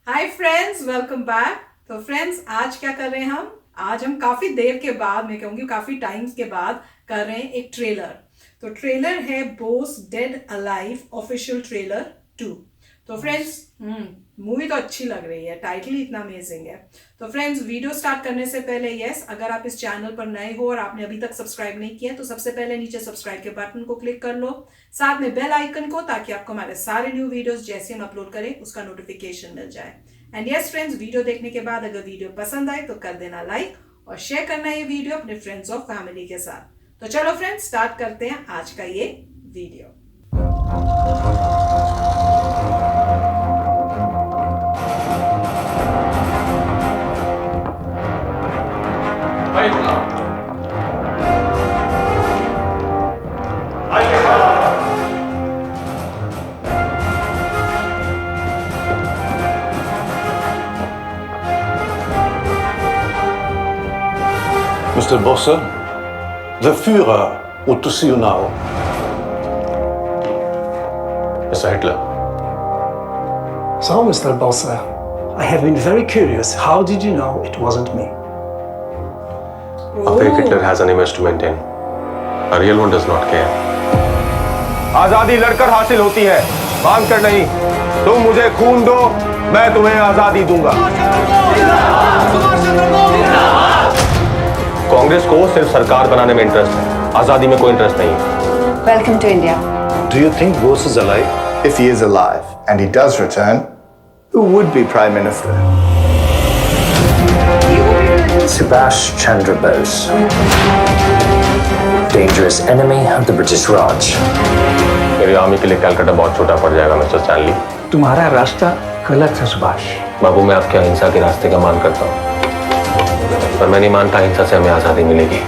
Hi friends, welcome back. तो friends, आज क्या कर रहे हैं आज हम काफ़ी देर के बाद, मैं कहूँगी काफ़ी टाइम्स के बाद कर रहे हैं एक ट्रेलर। तो ट्रेलर है Bose dead alive official trailer 2। तो फ्रेंड्स, मूवी तो अच्छी लग रही है, टाइटल ही इतना अमेजिंग है। तो फ्रेंड्स, वीडियो स्टार्ट करने से पहले अगर आप इस चैनल पर नए हो और आपने अभी तक सब्सक्राइब नहीं किया तो सबसे पहले नीचे सब्सक्राइब के बटन को क्लिक कर लो, साथ में बेल आइकन को, ताकि आपको हमारे सारे न्यू वीडियोस जैसे हम अपलोड करें उसका नोटिफिकेशन मिल जाए। एंड यस फ्रेंड्स, वीडियो देखने के बाद अगर वीडियो पसंद आए तो कर देना लाइक और शेयर करना ये वीडियो अपने फ्रेंड्स और फैमिली के साथ। तो चलो फ्रेंड्स, स्टार्ट करते हैं आज का ये video. Mr. Bosse, the Führer would to see you now. Mr. Hitler. So, Mr. Bosse, I have been very curious. How did you know it wasn't me? A fake Hitler has an image to maintain. A real one does not care. आजादी लड़कर हासिल होती है, मांग कर नहीं। तुम मुझे खून दो, मैं तुम्हें आजादी दूंगा। कांग्रेस को सिर्फ सरकार बनाने में इंटरेस्ट है, आजादी में कोई इंटरेस्ट नहीं है। Welcome to India. Do you think Bose is alive? If he is alive and he does return, who would be Prime Minister? Subhash Chandra Bose. Dangerous enemy of the British Raj. मेरी army के लिए कलकत्ता बहुत छोटा पड़ जाएगा mister Stanley. तुम्हारा रास्ता गलत है, सुभाष। बाबू, मैं आपके अहिंसा के रास्ते का मान करता हूँ, पर मैं नहीं मानता अहिंसा से हमें आजादी मिलेगी।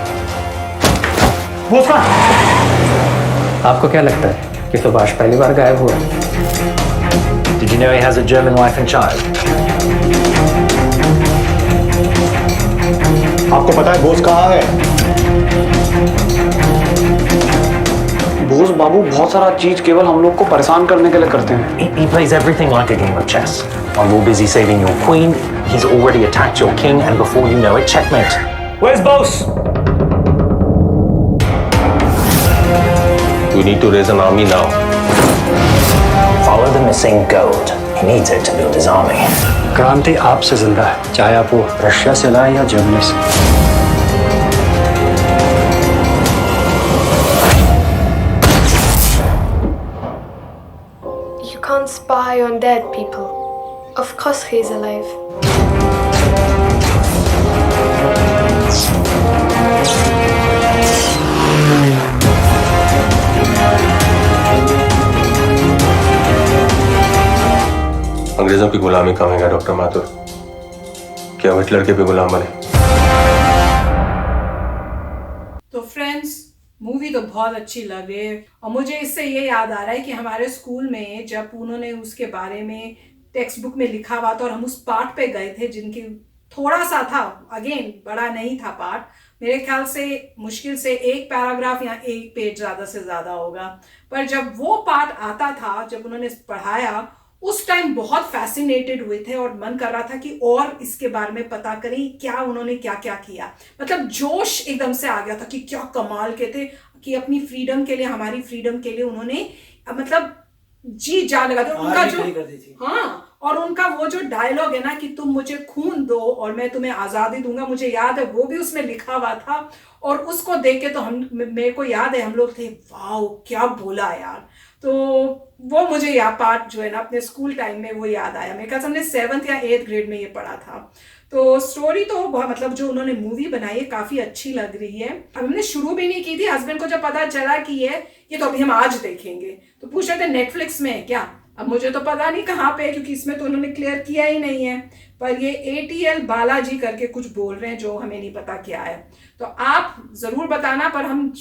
आपको क्या लगता है कि सुभाष पहली बार गायब हुआ? Did you know he has a German wife and child? आपको पता है बोस कहाँ है? बोस बाबू बहुत सारा चीज केवल हम लोग को परेशान करने के लिए करते हैं। He plays everything like a game of chess. While you're busy saving your queen, he's already attacked your king, and before you know it, checkmate. Where's Bose? We need to raise an army now. Follow the missing gold. He needs it to build his army. क्रांति आपसे जिंदा है, चाहे आप वो Russia से लाए या जर्मनी से। You can't spy on dead people. Of course he's alive. अंग्रेजों की गुलामी कम है डॉक्टर माथुर, क्या हिटलर के भी गुलाम बने? तो फ्रेंड्स, मूवी तो बहुत अच्छी लग रही है और मुझे इससे ये याद आ रहा है कि हमारे स्कूल में जब उन्होंने उसके बारे में टेक्स्ट बुक में लिखा हुआ था और हम उस पार्ट पे गए थे जिनकी थोड़ा सा था, अगेन बड़ा नहीं था पार्ट, मेरे ख्याल से मुश्किल से एक पैराग्राफ या एक पेज ज़्यादा से ज़्यादा होगा। पर जब वो पार्ट आता था, जब उन्होंने पढ़ाया, उस टाइम बहुत फैसिनेटेड हुए थे और मन कर रहा था कि और इसके बारे में पता करें, क्या उन्होंने क्या क्या किया। मतलब जोश एकदम से आ गया था कि क्या कमाल के थे कि अपनी फ्रीडम के लिए, हमारी फ्रीडम के लिए उन्होंने मतलब जी जान लगा था। उनका जो और उनका वो जो डायलॉग है ना कि तुम मुझे खून दो और मैं तुम्हें आज़ादी दूंगा, मुझे याद है वो भी उसमें लिखा हुआ था। और उसको देख के तो मेरे को याद है हम लोग थे, वाह क्या बोला यार। तो वो मुझे यह पार्ट जो है ना अपने स्कूल टाइम में वो याद आया। मेरे ख्याल से हमने 7th या 8th ग्रेड में ये पढ़ा था। तो स्टोरी तो बहुत, मतलब जो उन्होंने मूवी बनाई है काफ़ी अच्छी लग रही है। अब हमने शुरू भी नहीं की थी, हस्बैंड को जब पता चला कि ये तो अभी हम आज देखेंगे तो पूछ रहे थे नेटफ्लिक्स में है क्या। अब मुझे तो पता नहीं कहाँ पे, क्योंकि इसमें तो उन्होंने क्लियर किया ही नहीं है। पर ये ATL बालाजी करके कुछ बोल रहे हैं जो हमें नहीं पता क्या है। तो आप ज़रूर बताना, पर हम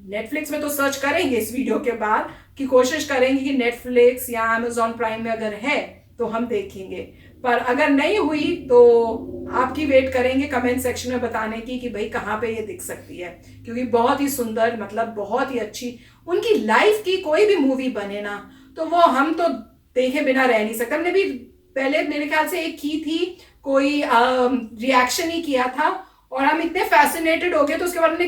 नेटफ्लिक्स में तो सर्च करेंगे इस वीडियो के बाद, कि कोशिश करेंगे कि नेटफ्लिक्स या अमेजॉन प्राइम में अगर है तो हम देखेंगे। पर अगर नहीं हुई तो आपकी वेट करेंगे कमेंट सेक्शन में बताने की कि भाई कहाँ पे ये दिख सकती है, क्योंकि बहुत ही सुंदर, मतलब बहुत ही अच्छी उनकी लाइफ की कोई भी मूवी बने ना तो वो हम तो देखे बिना रह नहीं सकते। हमने भी पहले मेरे ख्याल से एक की थी, कोई रिएक्शन ही किया था, और हम इतने फैसिनेटेड हो गए तो उसके बाद हमने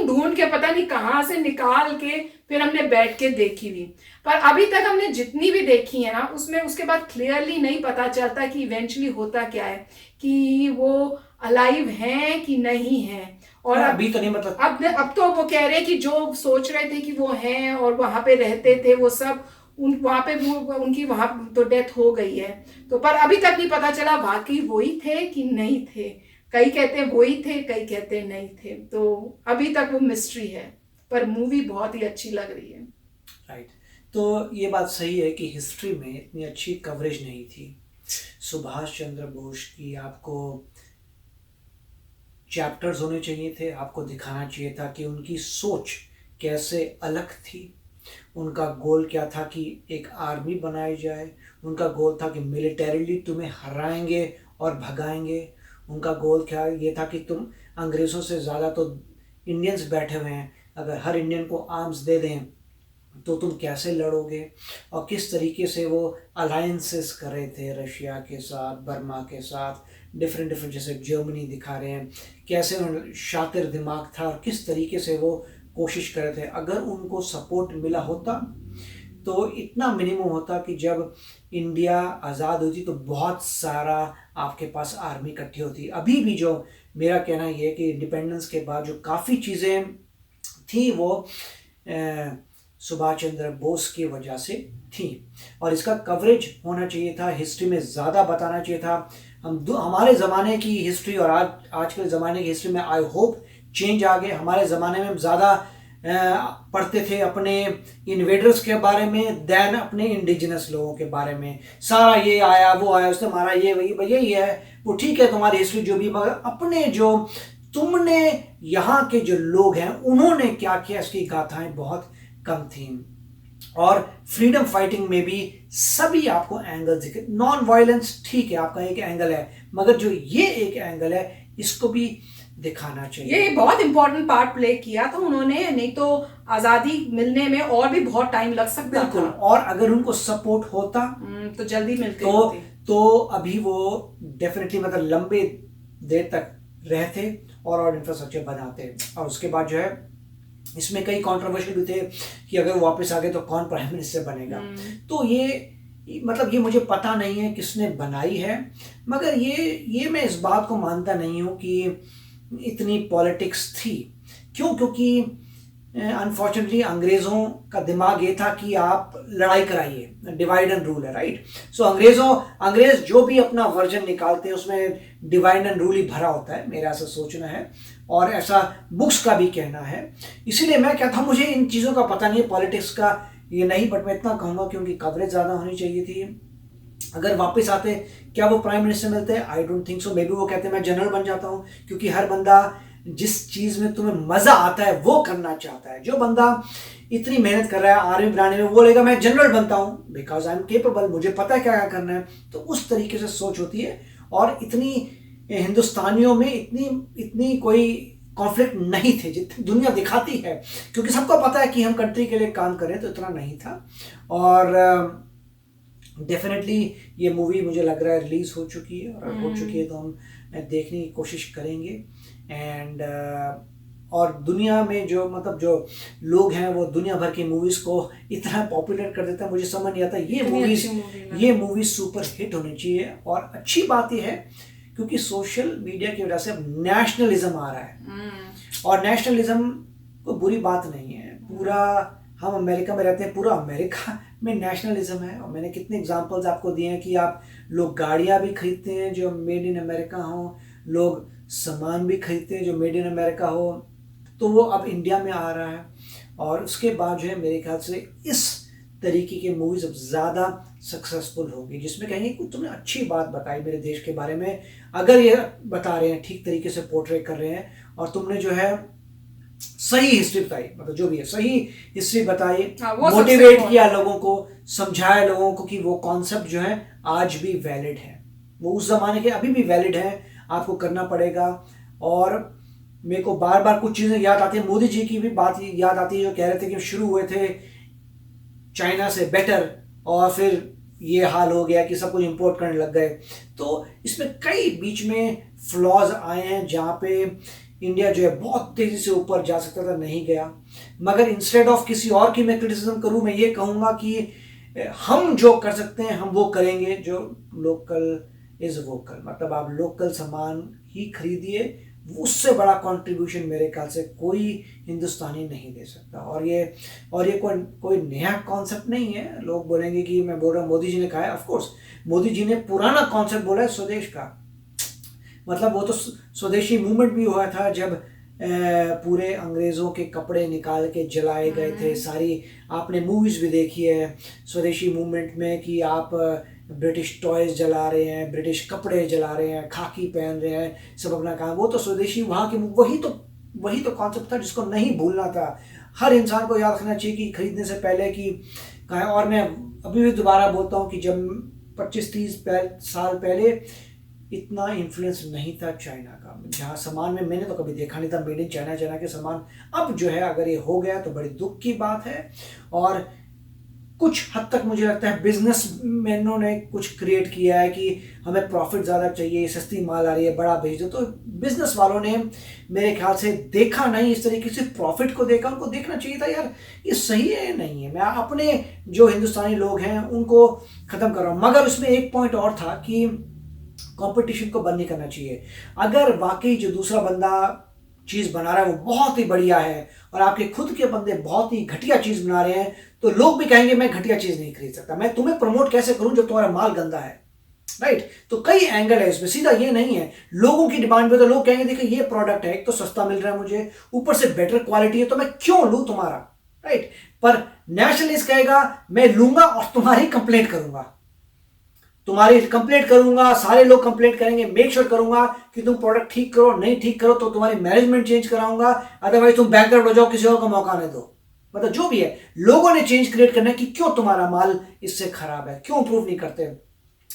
ढूंढ के पता नहीं कहाँ से निकाल के फिर हमने बैठ के देखी हुई। पर अभी तक हमने जितनी भी देखी है ना, उसमें उसके बाद क्लियरली नहीं पता चलता कि इवेंचुअली होता क्या है, कि वो अलाइव हैं कि नहीं हैं। और अभी तो नहीं, मतलब अब तो वो कह रहे हैं कि जो सोच रहे थे कि वो हैं और वहां पे रहते थे वो सब वहां पे उनकी वहां तो डेथ हो गई है। तो पर अभी तक नहीं पता चला वाकई वही थे कि नहीं थे। कई कहते वही थे, कई कहते नहीं थे, तो अभी तक वो मिस्ट्री है। पर मूवी बहुत ही अच्छी लग रही है। राइट, तो ये बात सही है कि हिस्ट्री में इतनी अच्छी कवरेज नहीं थी। सुभाष चंद्र बोस की आपको चैप्टर्स होने चाहिए थे, आपको दिखाना चाहिए था कि उनकी सोच कैसे अलग थी, उनका गोल क्या था कि एक आर्मी बनाई जाए, उनका गोल था कि मिलिटरीली तुम्हें हराएंगे और भगाएंगे, उनका गोल क्या ये था कि तुम अंग्रेज़ों से ज़्यादा तो इंडियंस बैठे हुए हैं, अगर हर इंडियन को आर्म्स दे दें तो तुम कैसे लड़ोगे। और किस तरीके से वो अलायंसेस कर रहे थे रशिया के साथ, बर्मा के साथ, डिफरेंट जैसे जर्मनी दिखा रहे हैं, कैसे शातिर दिमाग था और किस तरीके से वो कोशिश कर रहे थे। अगर उनको सपोर्ट मिला होता तो इतना मिनिमम होता कि जब इंडिया आज़ाद हुई थी तो बहुत सारा आपके पास आर्मी इकट्ठी होती। अभी भी जो मेरा कहना ये है कि इंडिपेंडेंस के बाद जो काफ़ी चीज़ें थी वो सुभाष चंद्र बोस की वजह से थी, और इसका कवरेज होना चाहिए था, हिस्ट्री में ज़्यादा बताना चाहिए था। हमारे ज़माने की हिस्ट्री और आज के ज़माने की हिस्ट्री में आई होप चेंज आ गए। हमारे ज़माने में हम ज़्यादा पढ़ते थे अपने इन्वेडर्स के बारे में दैन अपने इंडिजिनस लोगों के बारे में। सारा ये आया वो आया, उसने मारा ये वही, यही है वो, ठीक है तुम्हारी हिस्ट्री जो भी, मगर अपने जो तुमने यहाँ के जो लोग हैं उन्होंने क्या किया इसकी गाथाएं बहुत कम थी। और फ्रीडम फाइटिंग में भी सभी आपको एंगल दिखे। नॉन वायलेंस ठीक है आपका एक एंगल है, मगर जो ये एक एंगल है इसको भी दिखाना चाहिए। ये बहुत इंपॉर्टेंट पार्ट प्ले किया था उन्होंने, नहीं तो आज़ादी मिलने में और भी बहुत टाइम लग सकता बिल्कुल था। और अगर उनको सपोर्ट होता तो जल्दी मिलते तो अभी वो डेफिनेटली मतलब लंबे देर तक रहते और इंफ्रास्ट्रक्चर बनाते। और उसके बाद जो है इसमें कई कंट्रोवर्शियल भी थे कि अगर वो वापस आ गए तो कौन प्राइम मिनिस्टर बनेगा। तो ये मतलब ये मुझे पता नहीं है किसने बनाई है, मगर ये मैं इस बात को मानता नहीं हूँ कि इतनी पॉलिटिक्स थी। क्यों? क्योंकि अनफॉर्चुनेटली अंग्रेज़ों का दिमाग ये था कि आप लड़ाई कराइए, डिवाइड एंड रूल है, राइट। सो अंग्रेज़ जो भी अपना वर्जन निकालते हैं उसमें डिवाइड एंड रूल ही भरा होता है, मेरा ऐसा सोचना है और ऐसा बुक्स का भी कहना है। इसीलिए मैं कहता हूँ, मुझे इन चीज़ों का पता नहीं है पॉलिटिक्स का ये नहीं, बट मैं इतना कहूँगा क्योंकि कवरेज ज़्यादा होनी चाहिए थी। अगर वापस आते क्या वो प्राइम मिनिस्टर मिलते? I don't think so. May be वो कहते मैं जनरल बन जाता हूँ, क्योंकि हर बंदा जिस चीज़ में तुम्हें मज़ा आता है वो करना चाहता है। जो बंदा इतनी मेहनत कर रहा है आर्मी बनाने में, वो बोलेगा मैं जनरल बनता हूँ बिकॉज आई एम केपेबल, मुझे पता है क्या क्या करना है। तो उस तरीके से सोच होती है। और इतनी हिंदुस्तानियों में इतनी कोई कॉन्फ्लिक्ट नहीं थे जितनी दुनिया दिखाती है, क्योंकि सबको पता है कि हम कंट्री के लिए काम करें, तो इतना नहीं था। और डेफिनेटली ये मूवी मुझे लग रहा है रिलीज़ हो चुकी है, और हो चुकी है तो हम देखने की कोशिश करेंगे। एंड और दुनिया में जो मतलब जो लोग हैं वो दुनिया भर की मूवीज़ को इतना पॉपुलर कर देता है, मुझे समझ नहीं आता। ये मूवी सुपर हिट होनी चाहिए। और अच्छी बात यह है क्योंकि सोशल मीडिया की वजह से अब नेशनलिज्म आ रहा है, और नेशनलिज्म कोई बुरी बात नहीं है। पूरा हम अमेरिका में रहते हैं, पूरा अमेरिका में नेशनलिज्म है। और मैंने कितने एग्जांपल्स आपको दिए हैं कि आप लोग गाड़ियाँ भी खरीदते हैं जो मेड इन अमेरिका हो, लोग सामान भी खरीदते हैं जो मेड इन अमेरिका हो। तो वो अब इंडिया में आ रहा है। और उसके बाद जो है मेरे ख्याल से इस तरीके की मूवीज़ अब ज़्यादा सक्सेसफुल होगी, जिसमें कहेंगे कि तुमने अच्छी बात बताई मेरे देश के बारे में। अगर ये बता रहे हैं, ठीक तरीके से पोर्ट्रे कर रहे हैं, और तुमने जो है सही हिस्ट्री बताई, मतलब जो भी है सही हिस्ट्री बताई, मोटिवेट किया लोगों को, समझाया लोगों को कि वो कॉन्सेप्ट जो है आज भी वैलिड है, वो उस ज़माने के अभी भी वैलिड है, आपको करना पड़ेगा। और मेरे को बार बार कुछ चीज़ें याद आती हैं, मोदी जी की भी बात याद आती है जो कह रहे थे कि शुरू हुए थे चाइना से बेटर और फिर ये हाल हो गया कि सब कुछ इंपोर्ट करने लग गए। तो इसमें कई बीच में फ्लॉज आए हैं जहाँ पे इंडिया जो है बहुत तेज़ी से ऊपर जा सकता था, नहीं गया। मगर इंस्टेड ऑफ किसी और की मैं क्रिटिसिज्म करूँ, मैं ये कहूँगा कि हम जो कर सकते हैं हम वो करेंगे। जो लोकल इज़ वोकल, मतलब आप लोकल सामान ही खरीदिए, उससे बड़ा कंट्रीब्यूशन मेरे ख्याल से कोई हिंदुस्तानी नहीं दे सकता। और ये कोई नया कॉन्सेप्ट नहीं है। लोग बोलेंगे कि मैं बोल रहा हूँ मोदी जी ने कहा है, ऑफ कोर्स मोदी जी ने पुराना कॉन्सेप्ट बोला है स्वदेश का। मतलब वो तो स्वदेशी मूवमेंट भी हुआ था जब पूरे अंग्रेज़ों के कपड़े निकाल के जलाए गए थे। सारी आपने मूवीज़ भी देखी है स्वदेशी मूवमेंट में कि आप ब्रिटिश टॉयज़ जला रहे हैं, ब्रिटिश कपड़े जला रहे हैं, खाकी पहन रहे हैं, सब अपना काम। वो तो स्वदेशी वहाँ के वही तो कॉन्सेप्ट था जिसको नहीं भूलना था। हर इंसान को याद रखना चाहिए कि खरीदने से पहले कि कहाँ। और मैं अभी भी दोबारा बोलता हूँ कि जब 25-30 साल पहले इतना इन्फ्लुएंस नहीं था चाइना का, जहाँ सामान में मैंने तो कभी देखा नहीं था मेड इन चाइना के सामान। अब जो है अगर ये हो गया तो बड़ी दुख की बात है। और कुछ हद तक मुझे लगता है बिजनेसमैनों ने कुछ क्रिएट किया है कि हमें प्रॉफिट ज़्यादा चाहिए, सस्ती माल आ रही है, बड़ा भेज दो। तो बिजनेस वालों ने मेरे ख्याल से देखा नहीं इस तरीके से प्रॉफिट को देखा। उनको देखना चाहिए था यार ये सही है नहीं है। मैं अपने जो हिंदुस्तानी लोग हैं उनको ख़त्म कर रहा हूँ। मगर उसमें एक पॉइंट और था कि कंपटीशन को बंद नहीं करना चाहिए। अगर वाकई जो दूसरा बंदा चीज़ बना रहा है वो बहुत ही बढ़िया है और आपके खुद के बंदे बहुत ही घटिया चीज़ बना रहे हैं, तो लोग भी कहेंगे मैं घटिया चीज़ नहीं खरीद सकता। मैं तुम्हें प्रमोट कैसे करूं जब तुम्हारा माल गंदा है, राइट। तो कई एंगल है इसमें, सीधा ये नहीं है। लोगों की डिमांड पे तो लोग कहेंगे देखिए ये प्रोडक्ट है, एक तो सस्ता मिल रहा है मुझे, ऊपर से बेटर क्वालिटी है, तो मैं क्यों लूँ तुम्हारा, राइट। पर नेशनलिस्ट कहेगा मैं लूंगा और तुम्हारी कंप्लेंट करूंगा, सारे लोग कंप्लेंट करेंगे, मेक श्योर करूंगा कि तुम प्रोडक्ट ठीक करो, नहीं ठीक करो तो तुम्हारी मैनेजमेंट चेंज कराऊंगा, अदरवाइज तुम बैंकरप्ट हो जाओ, किसी और को मौका नहीं दो। मतलब जो भी है, लोगों ने चेंज क्रिएट करना है कि क्यों तुम्हारा माल इससे खराब है, क्यों इंप्रूव नहीं करते।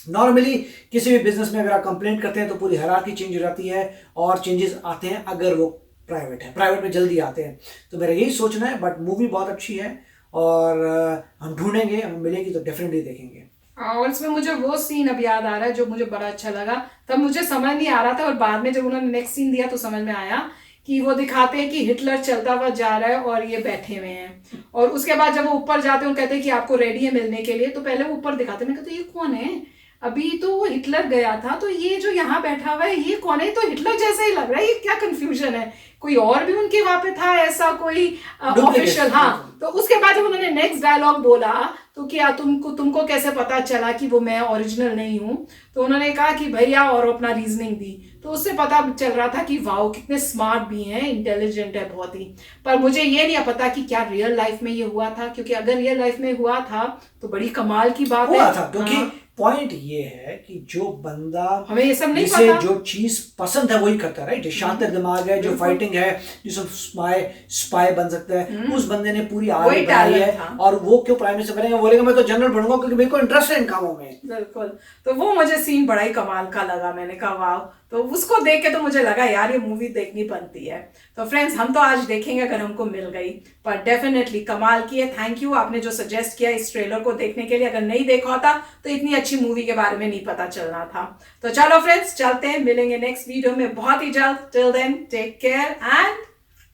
नॉर्मली किसी भी बिजनेस में अगर आप कंप्लेंट करते हैं तो पूरी हायरार्की चेंज हो जाती है और चेंजेस आते हैं अगर वो प्राइवेट है, प्राइवेट में जल्दी आते हैं। तो मेरा यही सोचना है। बट मूवी बहुत अच्छी है और हम ढूंढेंगे, हम मिलेगी तो डेफिनेटली देखेंगे। और इसमें मुझे वो सीन अब याद आ रहा है जो मुझे बड़ा अच्छा लगा। तब मुझे समझ नहीं आ रहा था और बाद में जब उन्होंने नेक्स्ट सीन दिया तो समझ में आया कि वो दिखाते हैं कि हिटलर चलता हुआ जा रहा है और ये बैठे हुए हैं। और उसके बाद जब वो ऊपर जाते हैं वो कहते हैं कि आपको रेडी है मिलने के लिए। तो पहले वो ऊपर दिखाते हैं, मैं कहते ये कौन है, अभी तो वो हिटलर गया था, तो ये जो यहाँ बैठा हुआ है ये कौन है, तो हिटलर जैसा ही लग रहा है, ये क्या कंफ्यूजन है, कोई और भी उनके वहां पे था ऐसा कोई ऑफिशियल। हाँ, तो उसके बाद जब उन्होंने नेक्स्ट डायलॉग बोला तो क्या तुमको कैसे पता चला कि वो मैं ओरिजिनल नहीं हूँ, तो उन्होंने कहा कि भैया, और अपना रीजनिंग दी, तो उससे पता चल रहा था कि वाओ कितने स्मार्ट भी हैं, इंटेलिजेंट है बहुत ही। पर मुझे ये नहीं पता कि क्या रियल लाइफ में ये हुआ था, क्योंकि अगर रियल लाइफ में हुआ था तो बड़ी कमाल की बात है। क्योंकि पॉइंट ये है कि जो बंदा हमें ये सब नहीं जिसे पता, जो चीज पसंद है वही करता है, राइट। शातिर दिमाग है, जो फाइटिंग है, जो स्पाई बन सकता है, उस बंदे ने पूरी आर्मी बनाई है। और वो क्यों प्राइम मिनिस्टर बनेगा, बोलेगा मैं तो जनरल बनूंगा क्योंकि मेरे को इंटरेस्ट है इन कामों में। बिल्कुल, तो वो मुझे सीन बड़ा ही कमाल का लगा। मैंने कहा वाह, तो उसको देख के तो मुझे लगा यार ये मूवी देखनी बनती है। तो फ्रेंड्स हम तो आज देखेंगे अगर हमको मिल गई, पर डेफिनेटली कमाल की है। थैंक यू आपने जो सजेस्ट किया इस ट्रेलर को देखने के लिए। अगर नहीं देखा होता तो इतनी अच्छी मूवी के बारे में नहीं पता चलना था। तो चलो फ्रेंड्स चलते हैं, मिलेंगे नेक्स्ट वीडियो में बहुत ही जल्द। Till then take care and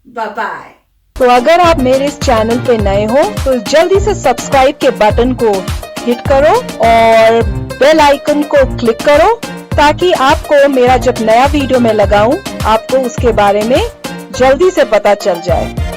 bye bye. तो अगर आप मेरे इस चैनल पे नए हो तो जल्दी से सब्सक्राइब के बटन को हिट करो और बेल आइकन को क्लिक करो ताकि आपको मेरा जब नया वीडियो मैं लगाऊं आपको उसके बारे में जल्दी से पता चल जाए।